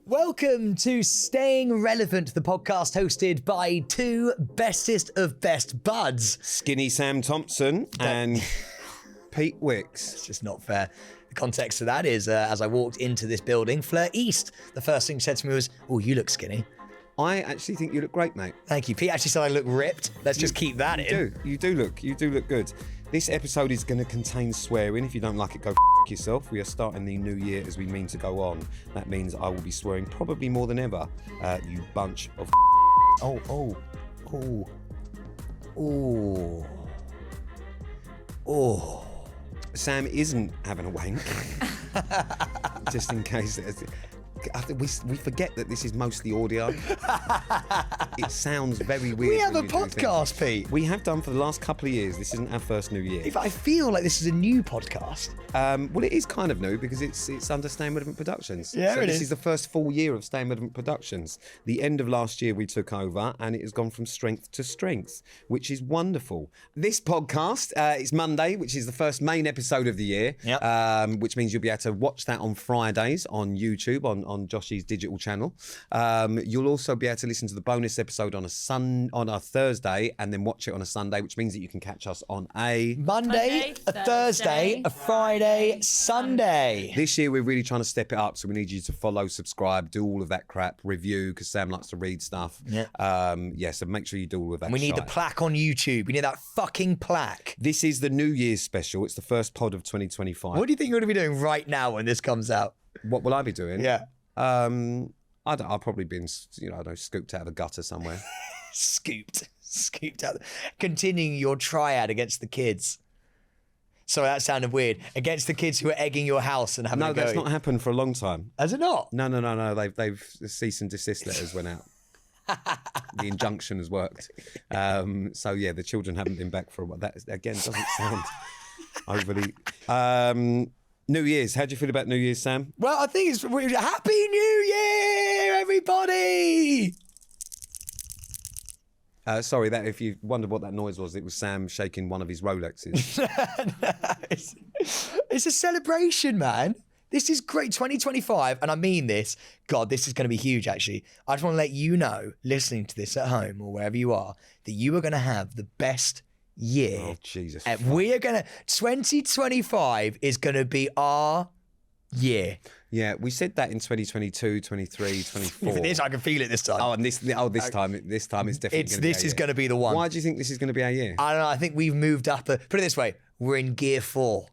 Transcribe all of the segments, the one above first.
Welcome to Staying Relevant, the podcast hosted by two bestest of best buds. Skinny Sam Thompson and Pete Wicks. It's just not fair. The context of that is, as I walked into this building, Fleur East, the first thing she said to me was, "Oh, you look skinny." I actually think you look great, mate. Thank you. Pete actually said I look ripped. Let's just keep that in. You do look good. This episode is going to contain swearing. If you don't like it, go yourself. We are starting the new year as we mean to go on. That means I will be swearing probably more than ever. You bunch of Oh. Sam isn't having a wank. Just in case. We forget that this is mostly audio. It sounds very weird. We have a podcast, Pete. We have done for the last couple of years. This isn't our first New Year. If I feel like this is a new podcast. Well, it is kind of new because it's under Staying Relevant Productions. Yeah, so it this is. is the first full year of Staying Relevant Productions. The end of last year we took over and it has gone from strength to strength, which is wonderful. This podcast is Monday, which is the first main episode of the year, which means you'll be able to watch that on Fridays on YouTube, on Josh's digital channel. You'll also be able to listen to the bonus episode on a Thursday and then watch it on a Sunday, which means that you can catch us on a Monday, a Thursday, a Friday, Sunday. This year we're really trying to step it up, so we need you to follow, subscribe, do all of that crap, review, because Sam likes to read stuff. So make sure you do all of that. We need the plaque on YouTube. We need that fucking plaque. This is the New Year's special. It's the first pod of 2025. What do you think you're going to be doing right now when this comes out? What will I be doing? Yeah. I'll probably be, scooped out of a gutter somewhere. Scooped out. Continuing your triad against the kids. Sorry, that sounded weird. Against the kids who are egging your house and having a go. No, that's not happened for a long time. Has it not? No. They've cease and desist letters went out. The injunction has worked. The children haven't been back for a while. That again doesn't sound overly. New Year's. How do you feel about New Year's, Sam? Well, I think it's Happy New Year, everybody! Sorry, that if you wondered what that noise was, it was Sam shaking one of his Rolexes. It's a celebration, man. This is great, 2025, and I mean this. God, this is going to be huge, actually. I just want to let you know, listening to this at home or wherever you are, that you are going to have the best year. Oh, Jesus. And we are going to, 2025 is going to be our year. Yeah, we said that in 2022, 23, 24. For this, I can feel it this time. Oh, and this time it's definitely This is going to be the one. Why do you think this is going to be our year? I don't know. I think we've moved up. Put it this way, we're in gear 4.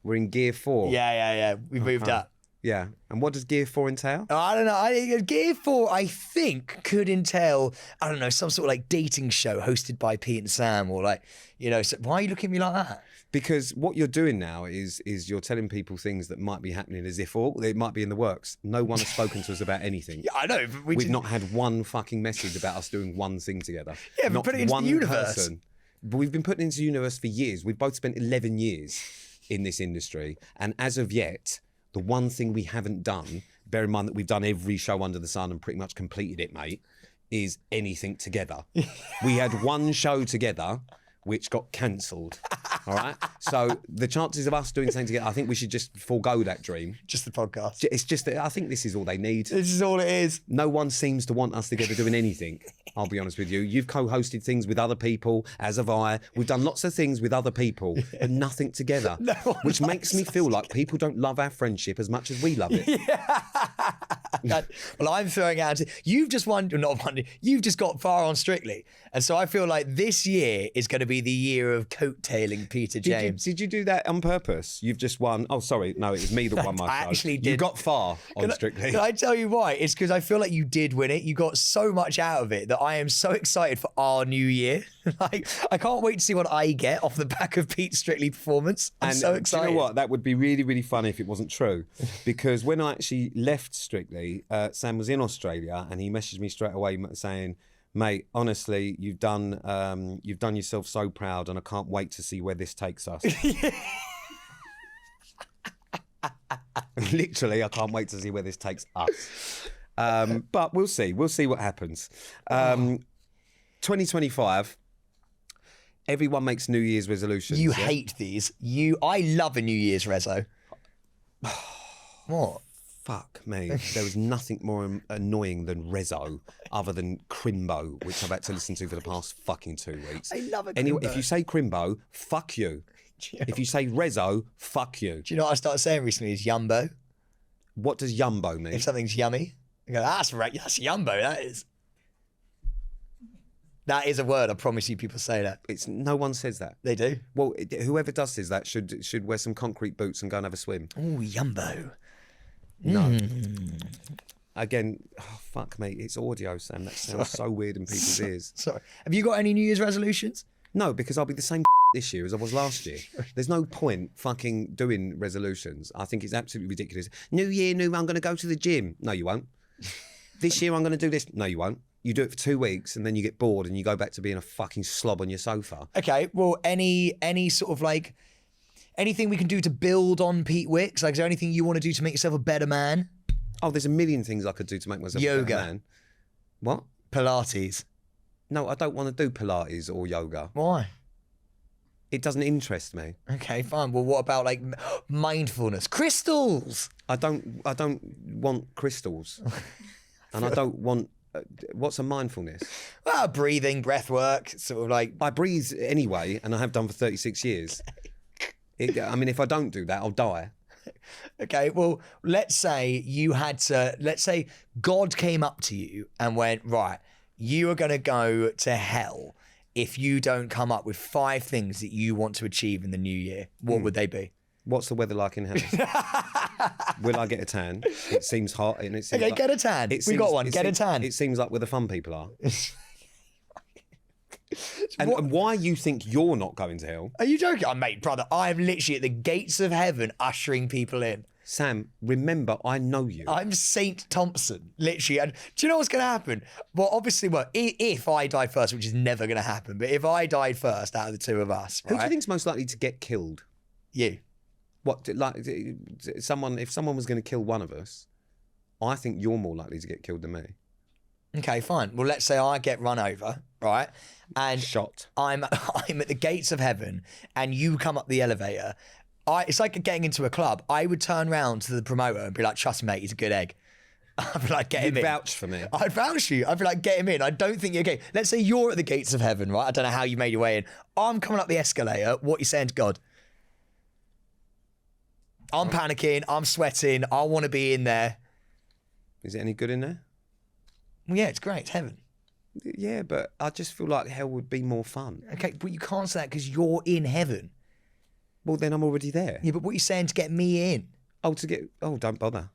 We're in gear 4. Yeah. We've moved up. Yeah. And what does gear 4 entail? I don't know. Gear 4, I think, could entail, I don't know, some sort of like dating show hosted by Pete and Sam, or like, so why are you looking at me like that? Because what you're doing now is you're telling people things that might be happening as if it might be in the works. No one has spoken to us about anything. Yeah, I know. But we've not had one fucking message about us doing one thing together. Yeah, but put it into the universe. Person. But we've been putting it into the universe for years. We've both spent 11 years in this industry. And as of yet, the one thing we haven't done, bear in mind that we've done every show under the sun and pretty much completed it, mate, is anything together. We had one show together which got cancelled. All right. So the chances of us doing something together, I think we should just forego that dream. Just the podcast. It's just that I think this is all they need. This is all it is. No one seems to want us together doing anything. I'll be honest with you. You've co-hosted things with other people, as have I. We've done lots of things with other people, but nothing together. Which makes me feel like people don't love our friendship as much as we love it. Well, I'm throwing out, you've just you've just got far on Strictly. And so I feel like this year is going to be the year of coattailing Peter James. Did you do that on purpose? You've just won. Oh, sorry. No, it was me that won my show. I actually did. You got far on Strictly. Can I tell you why? It's because I feel like you did win it. You got so much out of it that I am so excited for our new year. Like, I can't wait to see what I get off the back of Pete's Strictly performance. I'm so excited. Do you know what? That would be really, really funny if it wasn't true. Because when I actually left Strictly, Sam was in Australia and he messaged me straight away saying, "Mate, honestly, you've done yourself so proud and I can't wait to see where this takes us." Literally, I can't wait to see where this takes us. But we'll see. We'll see what happens. 2025, everyone makes New Year's resolutions. You hate these. I love a New Year's reso. What? Fuck me. There was nothing more annoying than Rezzo other than Crimbo, which I've had to listen to for the past fucking 2 weeks. I love a Anyway, Crimbo. if you say Crimbo, fuck you. If you say Rezzo, fuck you. Do you know what I started saying recently is yumbo? What does yumbo mean? If something's yummy, I go, that's right, that's yumbo, that is. That is a word, I promise you people say that. No one says that. They do? Well, whoever does says that should wear some concrete boots and go and have a swim. Oh, yumbo. No. Again, oh, fuck me, it's audio, Sam. That sounds so weird in people's ears. Sorry. Have you got any New Year's resolutions? No, because I'll be the same this year as I was last year. There's no point fucking doing resolutions. I think it's absolutely ridiculous. New year, I'm going to go to the gym. No, you won't. This year I'm going to do this. No, you won't. You do it for 2 weeks and then you get bored and you go back to being a fucking slob on your sofa. Okay, well, any sort of like, anything we can do to build on Pete Wicks? Like, is there anything you want to do to make yourself a better man? Oh, there's a million things I could do to make myself a better man. What? Pilates. No, I don't want to do Pilates or yoga. Why? It doesn't interest me. Okay, fine. Well, what about like mindfulness? Crystals! I don't want crystals. And I don't want... what's a mindfulness? Well, breathing, breath work, sort of like... I breathe anyway, and I have done for 36 years. I mean, if I don't do that, I'll die. Okay, well, let's say God came up to you and went, right, you are going to go to hell if you don't come up with 5 things that you want to achieve in the new year. What would they be? What's the weather like in hell? Will I get a tan? It seems hot. And it seems Okay, like, get a tan. We got one. Get a tan. It seems like where the fun people are. And why you think you're not going to hell? Are you joking? Oh, mate, brother, I am literally at the gates of heaven ushering people in. Sam, remember, I know you. I'm Saint Thompson, literally. And do you know what's going to happen? Well, obviously, if I die first, which is never going to happen, but if I died first out of the two of us, right? Who do you think's most likely to get killed? You. What, like, if someone was going to kill one of us, I think you're more likely to get killed than me. Okay, fine. Well, let's say I get run over, right? And shot. I'm at the gates of heaven, and you come up the elevator. It's like getting into a club. I would turn around to the promoter and be like, "Trust me, mate, he's a good egg." I'd be like, "Get him in." You'd vouch for me. I'd vouch for you. I'd be like, "Get him in." I don't think you're okay. Let's say you're at the gates of heaven, right? I don't know how you made your way in. I'm coming up the escalator. What are you saying to God? I'm panicking. I'm sweating. I want to be in there. Is it any good in there? Well, yeah, it's great. It's heaven. Yeah, but I just feel like hell would be more fun. Okay, but you can't say that because you're in heaven. Well, then I'm already there. Yeah, but what are you saying to get me in? Don't bother.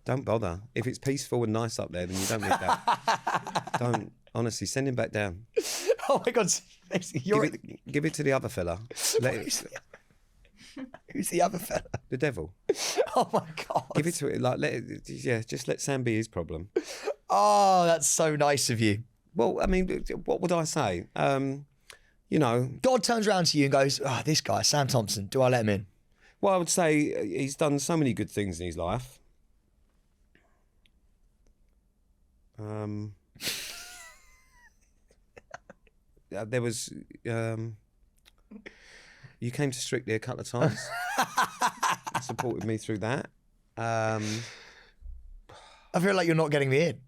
Don't bother. If it's peaceful and nice up there, then you don't need that. Don't. Honestly, send him back down. Oh my God. Give it to the other fella. Who's the other fella? The devil. Oh my God. Give it to it. Just let Sam be his problem. Oh, that's so nice of you. Well, I mean, what would I say? God turns around to you and goes, "Oh, this guy, Sam Thompson, do I let him in?" Well, I would say he's done so many good things in his life. There was... you came to Strictly a couple of times. Supported me through that. I feel like you're not getting me in.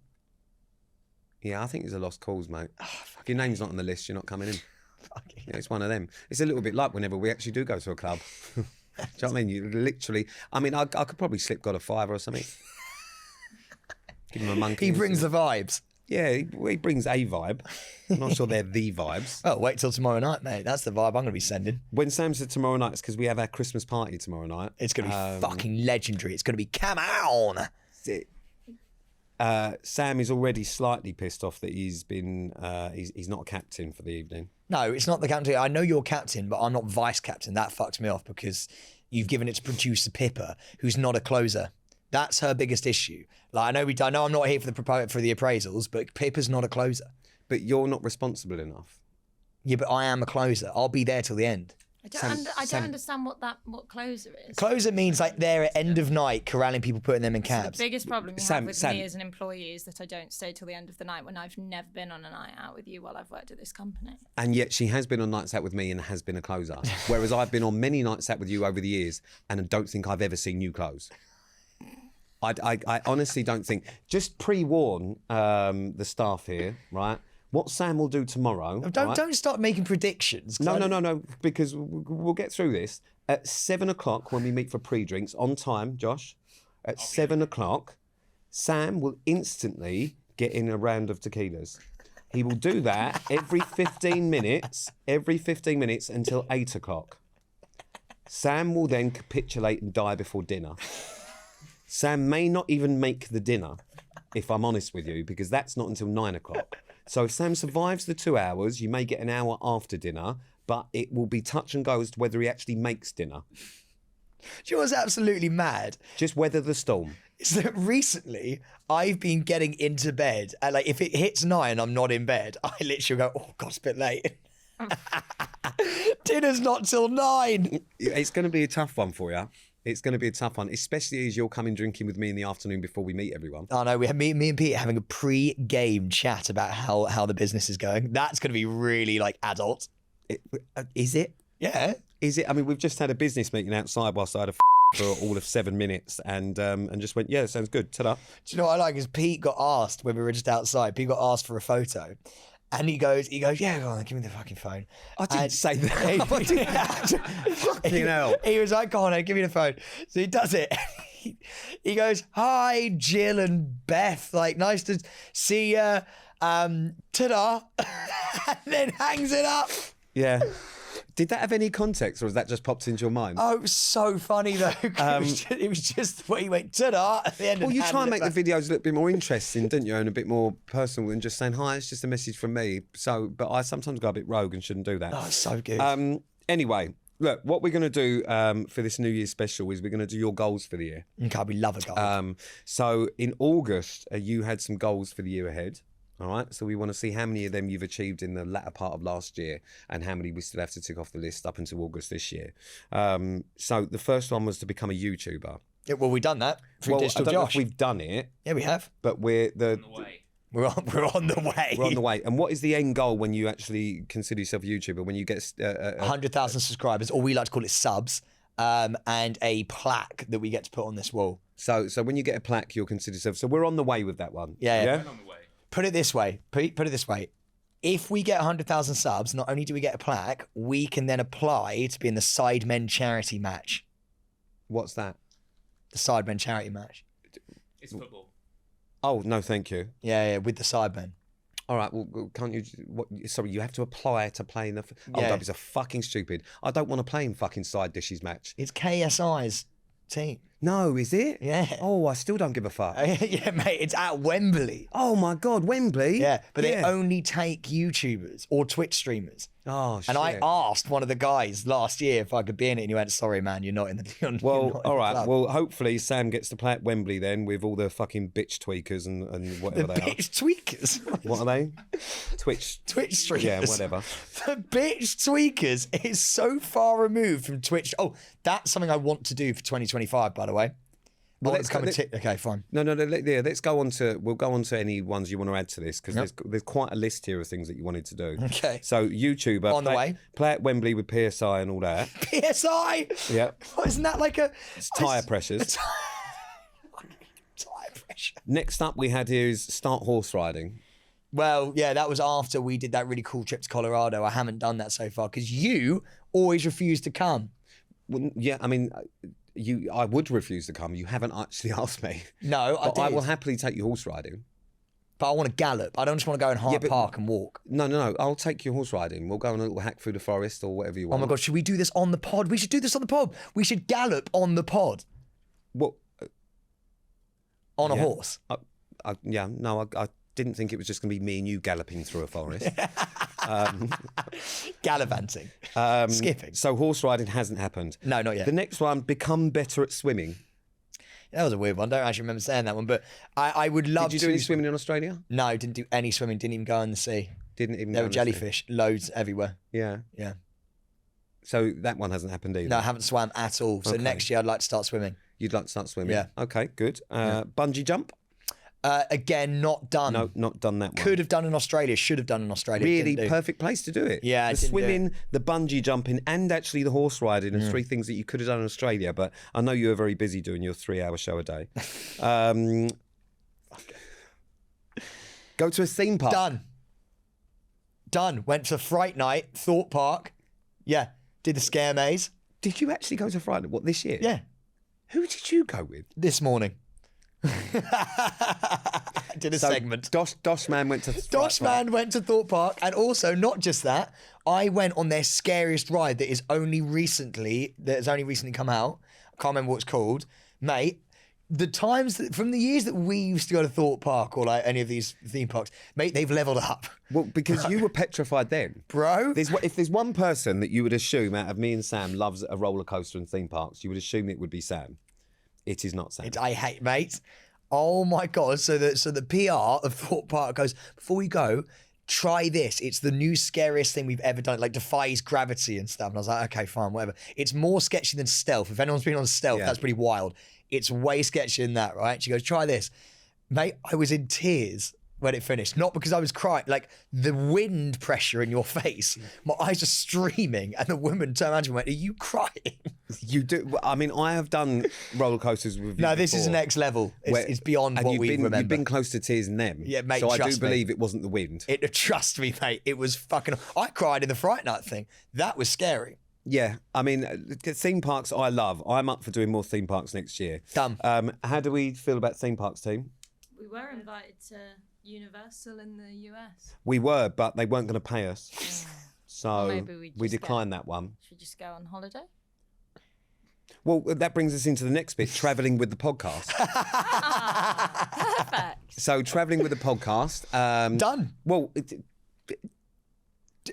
Yeah, I think it's a lost cause, mate. If your name's not on the list, you're not coming in. Yeah, it's one of them. It's a little bit like whenever we actually do go to a club. Do you know what I mean? You literally... I mean, I could probably slip God a $5 or something. Give him a monkey. He brings the vibes. Yeah, he brings a vibe. I'm not sure they're the vibes. Oh, wait till tomorrow night, mate. That's the vibe I'm going to be sending. When Sam said tomorrow night, it's because we have our Christmas party tomorrow night. It's going to be fucking legendary. It's going to be come on. Sam is already slightly pissed off that he's not a captain for the evening. No, it's not the captain. I know you're captain, but I'm not vice captain. That fucks me off because you've given it to producer Pippa, who's not a closer. That's her biggest issue. Like I know I'm not here for the appraisals, but Pippa's not a closer. But you're not responsible enough. Yeah, but I am a closer. I'll be there till the end. I don't understand what closer is. Closer means like they're at end of night corralling people, putting them in cabs. The biggest problem you have with me as an employee is that I don't stay till the end of the night when I've never been on a night out with you while I've worked at this company. And yet she has been on nights out with me and has been a closer. Whereas I've been on many nights out with you over the years and I don't think I've ever seen you close. I honestly don't think. Just pre-warn the staff here, right? What Sam will do tomorrow. Don't start making predictions. No, because we'll get through this. At 7 o'clock when we meet for pre-drinks, on time, Josh, at 7 o'clock, Sam will instantly get in a round of tequilas. He will do that every 15 minutes until 8 o'clock. Sam will then capitulate and die before dinner. Sam may not even make the dinner, if I'm honest with you, because that's not until 9 o'clock. So if Sam survives the 2 hours, you may get an hour after dinner, but it will be touch and go as to whether he actually makes dinner. Do you know what's absolutely mad? Just weather the storm. Is that recently I've been getting into bed, and like if it hits 9, I'm not in bed. I literally go, oh God, it's a bit late. Dinner's not till 9. It's going to be a tough one for you. It's going to be a tough one, especially as you're coming drinking with me in the afternoon before we meet everyone. Oh no, we have me and Pete having a pre-game chat about how the business is going. That's going to be really like adult. Is it? Yeah. Is it? I mean, we've just had a business meeting outside whilst I had a for all of 7 minutes and just went, yeah, sounds good. Ta-da. Do you know what I like is Pete got asked when we were just outside, Pete got asked for a photo. And he goes, yeah, go on, give me the fucking phone. I didn't say that. Fucking hell. He was like, go on, give me the phone. So he does it. He goes, hi, Jill and Beth. Like, nice to see you. Ta-da. And then hangs it up. Yeah. Did that have any context, or was that just popped into your mind? Oh, it was so funny though. It was just the way he went ta-da at the end. Well, you try and make the videos a little bit more interesting, didn't you, and a bit more personal than just saying hi. It's just a message from me. So, but I sometimes go a bit rogue and shouldn't do that. Oh, it's so good. Anyway, look, what we're going to do for this New Year's special is we're going to do your goals for the year. Okay, we love a goal. So in August, you had some goals for the year ahead. All right, so we want to see how many of them you've achieved in the latter part of last year and how many we still have to tick off the list up until August this year. So the first one was to become a YouTuber. Yeah, well, we've done that through Digital I don't know Josh. if we've done it. Yeah, we have. But we're on the way. We're on the way. We're on the way. And what is the end goal when you actually consider yourself a YouTuber? When you get 100,000 subscribers, or we like to call it subs, and a plaque that we get to put on this wall. So when you get a plaque, you'll consider yourself. So we're on the way with that one. Yeah. On the way. Put it this way, Pete, put it this way. If we get 100,000 subs, not only do we get a plaque, we can then apply to be in the Sidemen charity match. What's that? The Sidemen charity match. It's football. Oh, no, thank you. Yeah, with the Sidemen. All right, well, can't you... sorry, you have to apply to play in the... Oh, Yeah. that is a fucking stupid. I don't want to play in fucking Side Dishes match. It's KSI's team. No, is it? Yeah. Oh, I still don't give a fuck. Yeah, mate, it's at Wembley. Oh, my God, Wembley? Yeah, but they only take YouTubers or Twitch streamers. Oh, shit. And I asked one of the guys last year if I could be in it, and he went, sorry, man, you're not in the you're Well, not in all the right. club." Well, hopefully Sam gets to play at Wembley then with all the fucking bitch tweakers and The whatever they bitch tweakers. are. What are they? Twitch Yeah, whatever. The bitch tweakers is so far removed from Twitch. Oh, that's something I want to do for 2025, by the way. Well, Let's come okay, fine. No. Let's go on to. We'll go on to any ones you want to add to this because there's quite a list here of things that you wanted to do. Okay. So YouTuber On the way. Play at Wembley with PSI and all that. PSI. Yeah. What, isn't that like a Tyre pressures. Tyre pressure. Next up we had here is start horse riding. Well, yeah, that was after we did that really cool trip to Colorado. I haven't done that so far because you always refuse to come. Well, yeah, I mean, I would refuse to come. You haven't actually asked me. No, But I I did. will happily take you horse riding. But I want to gallop. I don't just want to go in Hyde but- Park and walk. No. I'll take you horse riding. We'll go on a little hack through the forest or whatever you want. Oh my God, should we do this on the pod? We should do this on the pod. We should gallop on the pod. What? On a horse. I didn't think it was just going to be me and you galloping through a forest. Gallivanting. Skipping. So horse riding hasn't happened. No, not yet. The next one, become better at swimming. That was a weird one. I don't actually remember saying that one, but I would love Did you to. do any swimming in Australia? No, didn't do any swimming. Didn't even go in the sea. Didn't even. There go were in the sea? jellyfish, loads everywhere. Yeah. Yeah. So that one hasn't happened either. No, I haven't swam at all. So Okay. next year I'd like to start swimming. You'd like to start swimming. Yeah. Okay, good. Bungee jump. Again, not done. No, not done that one. Could have done in Australia. Should have done in Australia. Really didn't do. perfect place to do it. Yeah, I the didn't do swimming, the bungee jumping, and actually the horse riding are three things that you could have done in Australia. But I know you were very busy doing your 3-hour show a day. Go to a theme park. Done. Went to Fright Night, Thought Park. Yeah. Did the scare maze. Did you actually go to Friday? What, this year? Yeah. Who did you go with? This morning. Did a segment. Dosh Man went to Dosh Man went to Thought Park, and also not just that, I went on their scariest ride that has only recently come out. I can't remember what it's called, mate. The times from the years that we used to go to Thought Park or like any of these theme parks, mate, they've leveled up. Well, because you were petrified then, bro. If there's one person that you would assume out of me and Sam loves a roller coaster and theme parks, you would assume it would be Sam. It is not Sam. I hate, mate. Oh my God. So the PR of Thought Park goes, before you go, try this. It's the new scariest thing we've ever done. It like defies gravity and stuff. And I was like, okay, fine, whatever. It's more sketchy than Stealth. If anyone's been on Stealth, that's pretty wild. It's way sketchier than that, right? She goes, try this. Mate, I was in tears when it finished. Not because I was crying, like the wind pressure in your face. My eyes are streaming, and the woman turned around and went, are you crying? You do. I mean, I have done roller coasters with you. No, this is before, next level. It's beyond what we remember. You've been close to tears in them. Yeah, mate, so I do trust me. believe it wasn't the wind. Trust me, mate. It was fucking. I cried in the Fright Night thing. That was scary. Yeah, I mean, theme parks I love. I'm up for doing more theme parks next year. Done. How do we feel about theme parks, team? We were invited to Universal in the US. We were, but they weren't going to pay us. So Maybe we declined that one. Should we just go on holiday? Well, that brings us into the next bit, travelling with the podcast. Perfect. So travelling with the podcast. Done. Well,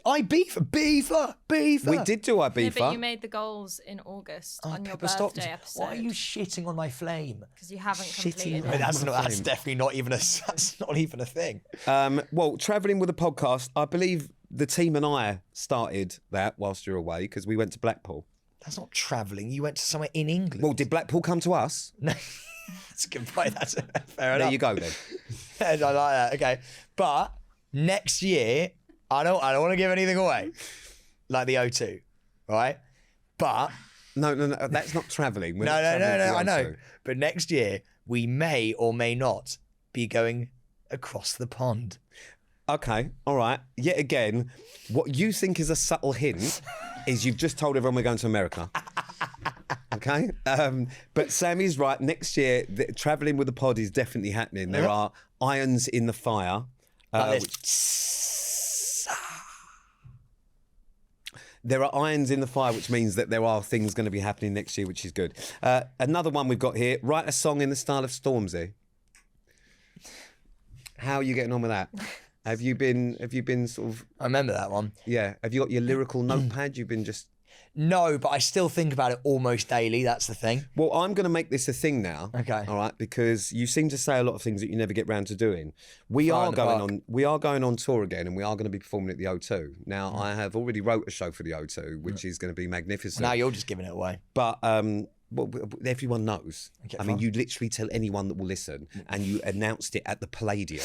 Ibiza. we did do Yeah, Ibiza. but you made the goals in August on your Pippa, stop. birthday episode. Why are you shitting on my flame? Because you haven't Shitting completed on it. That's definitely not even that's not even a thing. Well, travelling with the podcast, I believe the team and I started that whilst you were away because we went to Blackpool. That's not travelling. You went to somewhere in England. Well, did Blackpool come to us? No, that's a good point. That's fair enough. There you go then. I like that. Okay, but next year, I don't want to give anything away, like the O2, right? But No, that's not travelling. no, I know. But next year, we may or may not be going across the pond. Okay, all right. Yet again, what you think is a subtle hint is you've just told everyone we're going to America. Okay? But Sammy's right. Next year, travelling with the pod is definitely happening. There are irons in the fire. There are irons in the fire, which means that there are things going to be happening next year, which is good. Another one we've got here, write a song in the style of Stormzy. How are you getting on with that? Have you been sort of... I remember that one. Yeah. Have you got your lyrical notepad? You've been just... No, but I still think about it almost daily. That's the thing. Well, I'm going to make this a thing now. Okay. All right, because you seem to say a lot of things that you never get round to doing. We Fire are in the going park. on. We are going on tour again, and we are going to be performing at the O2. Now, I have already wrote a show for the O2, which is going to be magnificent. Now you're just giving it away. But well, everyone knows. Okay, I mean, fine. you literally tell anyone that will listen, and you announced it at the Palladium.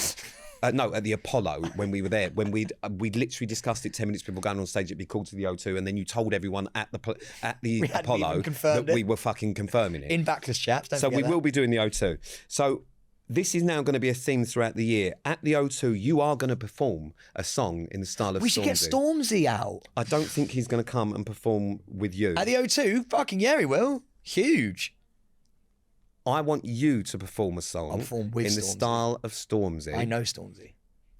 No, at the Apollo when we were there. When we'd literally discussed it 10 minutes before going on stage, it'd be called to the O2, and then you told everyone at the We hadn't Apollo even confirmed that it. we were fucking confirming it. In backless chaps. Don't So forget we that. will be doing the O2. So this is now going to be a theme throughout the year. At the O2, you are going to perform a song in the style of We should get Stormzy out I don't think he's going to come and perform with you. at the O2. Fucking yeah, he will. Huge. I want you to perform a song I'll perform with in the Stormzy. style of Stormzy. I know Stormzy.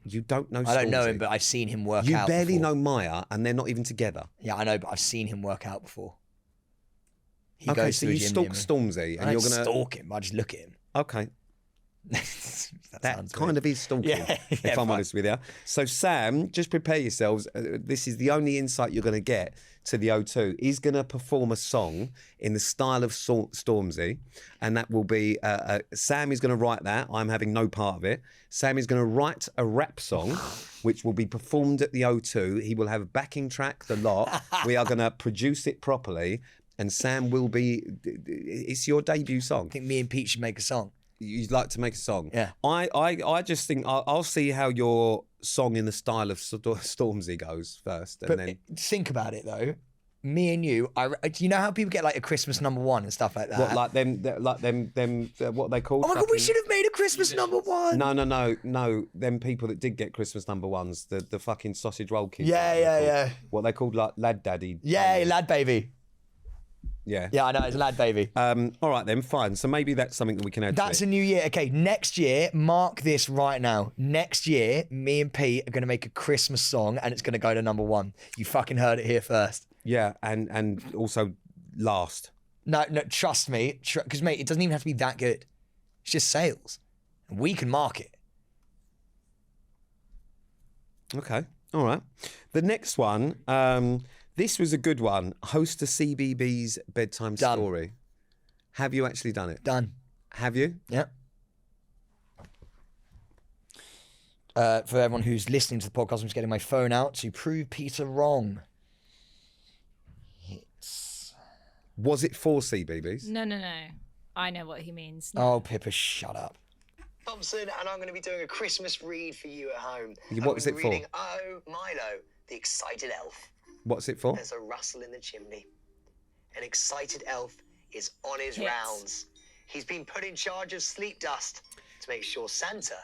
You don't know Stormzy. I don't know him, but I've seen him work You out. barely before. know Maya, and they're not even together. Yeah, I know, but I've seen him work out before. He Okay, goes so to a you gym stalk near me. Stormzy, I and don't you're gonna stalk him. I just look at him. Okay. That kind of is stalking, Yeah, if yeah, I'm fine. honest with you. So, Sam, just prepare yourselves. This is the only insight you're going to get to the O2. He's going to perform a song in the style of Stormzy, and that will be Sam is going to write that. I'm having no part of it. Sam is going to write a rap song, which will be performed at the O2. He will have a backing track, the lot. We are going to produce it properly, and Sam will be. It's your debut song. I think me and Pete should make a song. You'd like to make a song. Yeah. I just think I'll see how your song in the style of Stormzy goes first, and But then think about it though. Me and you, do you know how people get like a Christmas #1 and stuff like that? what like them what are they called? Oh my god, we Fucking- should have made a Christmas #1. No. Them people that did get Christmas #1s, the fucking sausage roll kids. Yeah. What they called like lad daddy. Yeah, lad baby. Yeah. Yeah, I know, it's lad baby. All right then, fine. So maybe that's something that we can add. That's to a it. new year. Okay, next year, mark this right now. Next year, me and Pete are going to make a Christmas song and it's going to go to #1. You fucking heard it here first. Yeah, and also last. No, trust me. Because, mate, it doesn't even have to be that good. It's just sales. And we can mark it. Okay. All right. The next one, this was a good one. Host a CBeebies bedtime Done. story. Have you actually done it? Done. Have you? Yep. For everyone who's listening to the podcast, I'm just getting my phone out to prove Peter wrong. Was it for CBeebies? No. I know what he means. Oh, Pippa, shut up. Thompson, and I'm going to be doing a Christmas read for you at home. What was it for? Reading Oh, Milo, the excited elf. What's it for? There's a rustle in the chimney. An excited elf is on his Hits. rounds. He's been put in charge of sleep dust to make sure Santa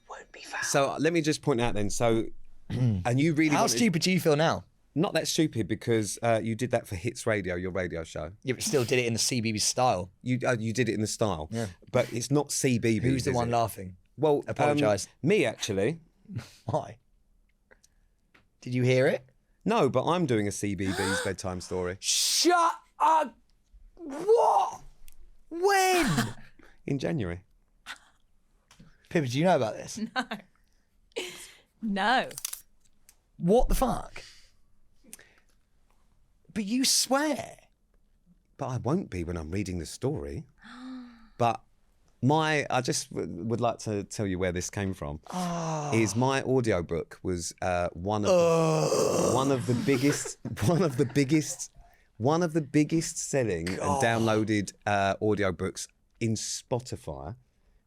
won't be found. So let me just point out then. So, and you really How wanted- stupid do you feel now? Not that stupid because you did that for Hits Radio, your radio show. You still did it in the CBeebies style. You did it in the style, Yeah. but it's not CBeebies. Who's the is one it? laughing? Well, Apologise. Me actually. Why? Did you hear it? No, but I'm doing a CBeebies bedtime story Shut up! What? When? in January. Pippa, do you know about this? No. What the fuck? But you swear. But I won't be when I'm reading the story. But I just would like to tell you where this came from. Is my audiobook was one of the biggest selling and downloaded audiobooks in Spotify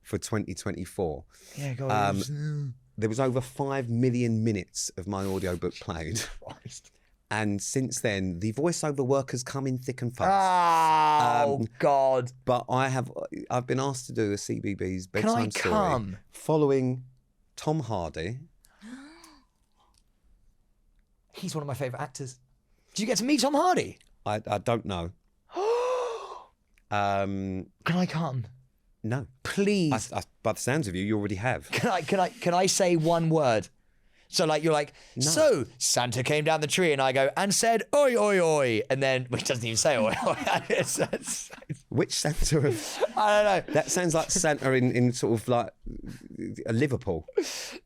for 2024. Yeah, go on. There was over 5 million minutes of my audiobook played. Christ. And since then, the voiceover work has come in thick and fast. Oh, God. But I've been asked to do a CBeebies bedtime story come? following Tom Hardy. He's one of my favourite actors. Did you get to meet Tom Hardy? I don't know. Can I come? No. Please. By the sounds of you, you already have. Can I say one word? So like you're like, so Santa came down the tree and I go and said oi oi oi, and then which doesn't even say oi oi. Which Santa of... I don't know. That sounds like Santa in sort of like Liverpool.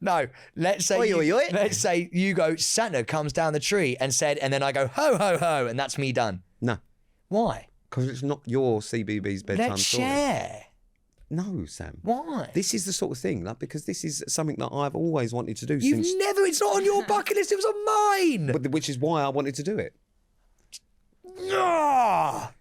No, let's say Oi, oi, oi. let's say you go Santa comes down the tree and said, and then I go ho ho ho, and that's me done. No, Why? because it's not your CBeebies bedtime Let's story. share. No, Sam. Why? This is the sort of thing, like, because this is something that I've always wanted to do You've since... never. It's not on your bucket list. It was on mine. But which is why I wanted to do it. Ah!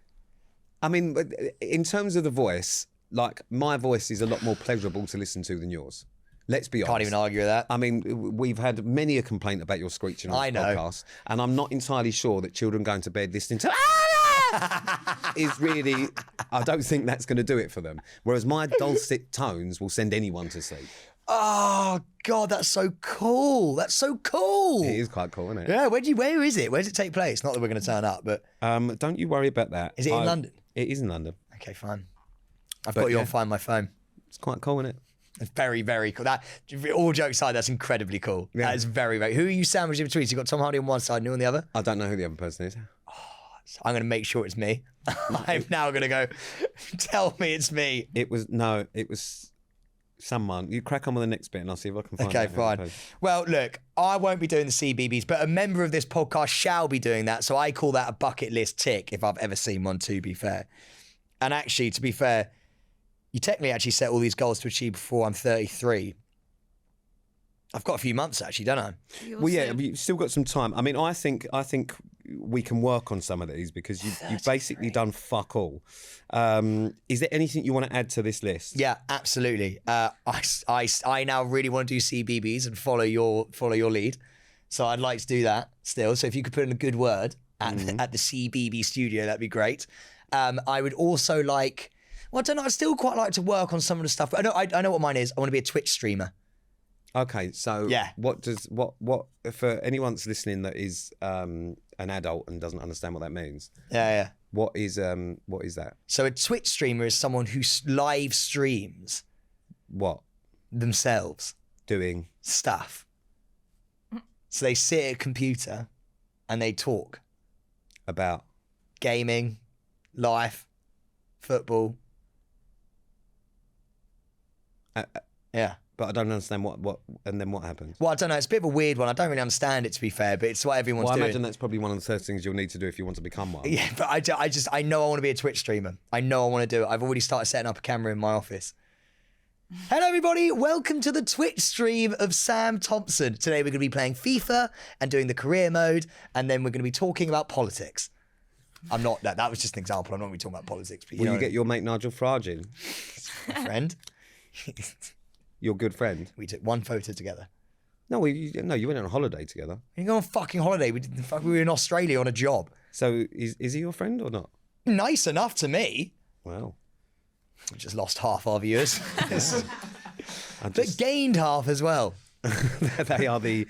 I mean, but in terms of the voice, like, my voice is a lot more pleasurable to listen to than yours. Let's be honest. Can't even argue with that. I mean, we've had many a complaint about your screeching on I the know. podcast, and I'm not entirely sure that children going to bed listening to is really... I don't think that's going to do it for them. Whereas my dulcet tones will send anyone to sleep. Oh God, that's so cool. That's so cool. It is quite cool, isn't it? Yeah, where is it? Where does it take place? Not that we're going to turn up, but Don't you worry about that. Is it in London? It is in London. okay, fine. I've But got you yeah. on Find My Phone. It's quite cool, isn't it? It's very, very cool. That, all jokes aside, that's incredibly cool. Yeah. That is very, very. Who are you sandwiched in between? So you've got Tom Hardy on one side and you on the other. I don't know who the other person is. I'm going to make sure it's me. I'm now going to go. Tell me it's me. It was someone. You crack on with the next bit and I'll see if I can find Okay, out who the fine. person- Well, look, I won't be doing the CBeebies, but a member of this podcast shall be doing that. So I call that a bucket list tick if I've ever seen one, to be fair. And actually, to be fair, you technically actually set all these goals to achieve before I'm 33. I've got a few months actually, don't I? You Well, yeah, also- but you've still got some time. I mean, I think we can work on some of these because you've basically done fuck all. Is there anything you want to add to this list? Yeah, absolutely. I now really want to do CBeebies and follow your lead. So I'd like to do that still. So if you could put in a good word at the CBeebies studio, that'd be great. I would also like, well, I don't know, I'd still quite like to work on some of the stuff. I know what mine is. I want to be a Twitch streamer. Okay, so yeah. What for anyone that's listening that is an adult and doesn't understand what that means? Yeah. What is that? So a Twitch streamer is someone who live streams What? themselves Doing stuff. So they sit at a computer and they talk about gaming, life, football. Yeah. But I don't understand what and then what happens? Well, I don't know. It's a bit of a weird one. I don't really understand it, to be fair, but it's what everyone's Well, I doing. imagine that's probably one of the first things you'll need to do if you want to become one. Yeah, but I know I want to be a Twitch streamer. I know I want to do it. I've already started setting up a camera in my office. Hello, everybody. Welcome to the Twitch stream of Sam Thompson. Today, we're going to be playing FIFA and doing the career mode, and then we're going to be talking about politics. I'm not, that was just an example. I'm not going to be talking about politics. But Will you get your mate Nigel Farage in? my friend? Your good friend? We took one photo together. No, you went on a holiday together. We go on fucking holiday. We were in Australia on a job. So is he your friend or not? Nice enough to me. Wow. We just lost half our viewers. But But gained half as well. they are the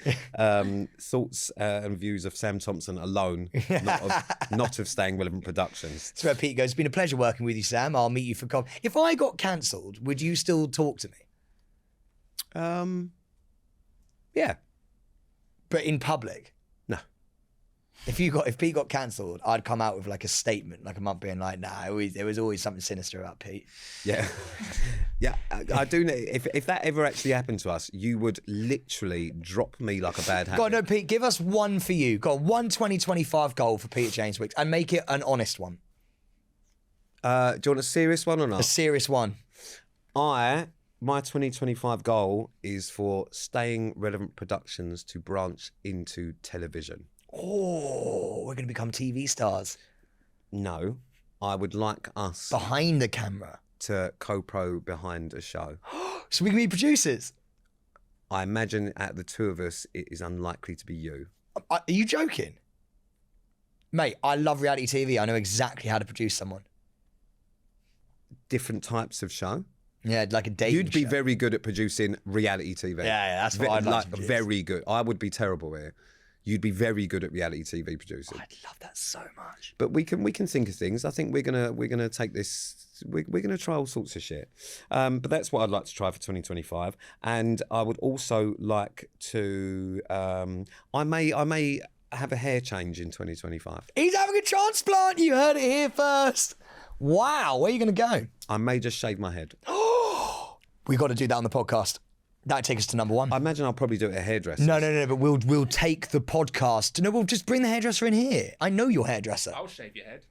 thoughts and views of Sam Thompson alone, not of Staying Relevant Productions. That's where Pete goes, it's been a pleasure working with you, Sam. I'll meet you for coffee. If I got cancelled, would you still talk to me? Yeah. But in public? No. If Pete got cancelled, I'd come out with like a statement, like a month being like, nah, there was always something sinister about Pete. Yeah. Yeah, I do know. If that ever actually happened to us, you would literally drop me like a bad habit. God, no, Pete, give us one for you. Got one 2025 goal for Peter James Wicks and make it an honest one. Do you want a serious one or A not? serious one. My 2025 goal is for Staying Relevant Productions to branch into television. Oh, we're going to become TV stars. No, I would like us Behind the camera. to co-pro behind a show. So we can be producers. I imagine at the two of us, it is unlikely to be you. Are you joking? Mate, I love reality TV. I know exactly how to produce someone. Different types of show. Yeah, like a dating You'd be show. very good at producing reality TV. Yeah, that's what I'd like to produce. Very good. I would be terrible here. You'd be very good at reality TV producing. I'd love that so much. But we can think of things. I think we're gonna take this. We're gonna try all sorts of shit. But that's what I'd like to try for 2025. And I would also like to. I may have a hair change in 2025. He's having a transplant. You heard it here first. Wow, where are you going to go? I may just shave my head. We got to do that on the podcast. That'd take us to number one. I imagine I'll probably do it at hairdresser. No, but we'll take the podcast. No, we'll just bring the hairdresser in here. I know your hairdresser. I'll shave your head.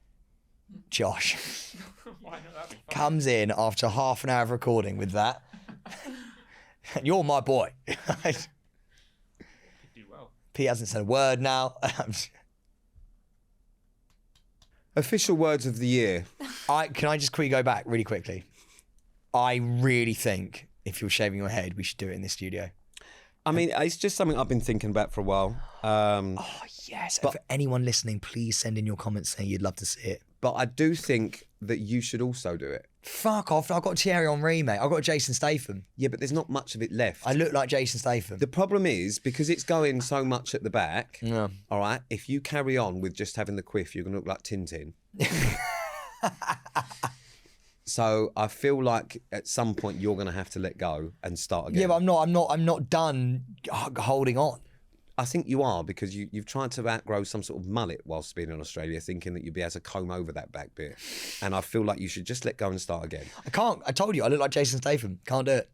Josh Why not? That'd be fun. comes in after half an hour of recording with that. And you're my boy. You do well. Pete hasn't said a word now. Official words of the year. Can I just quickly go back really quickly? I really think if you're shaving your head, we should do it in the studio. I mean, it's just something I've been thinking about for a while. Oh, yes. But for anyone listening, please send in your comments saying you'd love to see it. But I do think that you should also do it. Fuck off. I've got Thierry Henry, mate. I've got Jason Statham. Yeah, but there's not much of it left. I look like Jason Statham. The problem is, because it's going so much at the back, Yeah. all right, if you carry on with just having the quiff, you're going to look like Tintin. So I feel like at some point you're going to have to let go and start again. Yeah, but I'm not done holding on. I think you are, because you've tried to outgrow some sort of mullet whilst being in Australia, thinking that you'd be able to comb over that back bit. And I feel like you should just let go and start again. I can't. I told you, I look like Jason Statham. Can't do it.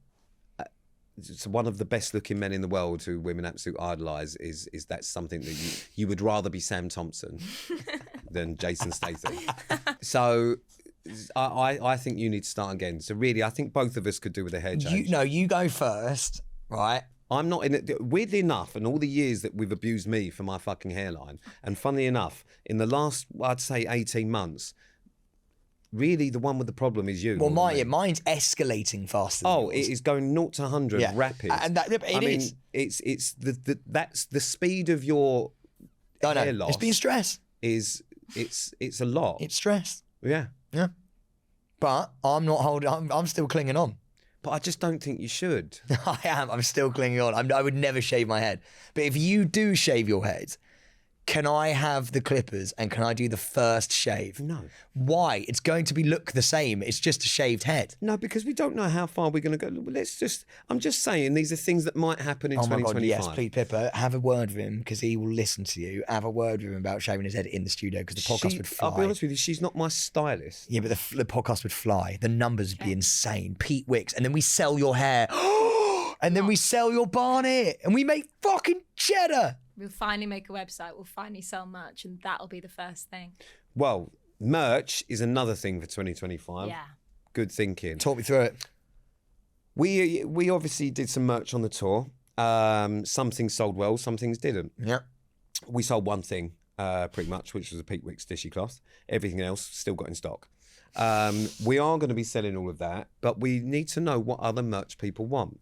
It's one of the best looking men in the world who women absolutely idolise is that something that you would rather be Sam Thompson than Jason Statham. So I think you need to start again. So really, I think both of us could do with a hair change. You go first, right? I'm not in it. Weirdly enough, and all the years that we've abused me for my fucking hairline, and funnily enough, in the last, I'd say 18 months, really the one with the problem is you. Well, more than me. mine's escalating faster than Oh, yours. it is going 0 to 100 Yeah. rapid. And that- it I mean, is. it's that's the speed of your I know. hair loss. It's been stress. It's a lot. It's stress. Yeah. Yeah. But I'm not holding. I'm still clinging on. But I just don't think you should. I am. I'm still clinging on. I would never shave my head. But if you do shave your head, can I have the clippers and can I do the first shave? No. Why? It's going to look the same. It's just a shaved head. No, because we don't know how far we're going to go. I'm just saying these are things that might happen in Oh my 2025. God, yes, please, Pippa, have a word with him because he will listen to you. Have a word with him about shaving his head in the studio because the podcast would fly. I'll be honest with you, she's not my stylist. Yeah, but the podcast would fly. The numbers would be insane. Pete Wicks, and then we sell your hair. And then we sell your barnet. And we make fucking cheddar. We'll finally make a website. We'll finally sell merch, and that'll be the first thing. Well, merch is another thing for 2025. Yeah. Good thinking. Talk me through it. We obviously did some merch on the tour. Some things sold well, some things didn't. Yeah. We sold one thing pretty much, which was a Pete Wicks dishy cloth. Everything else still got in stock. We are going to be selling all of that, but we need to know what other merch people want.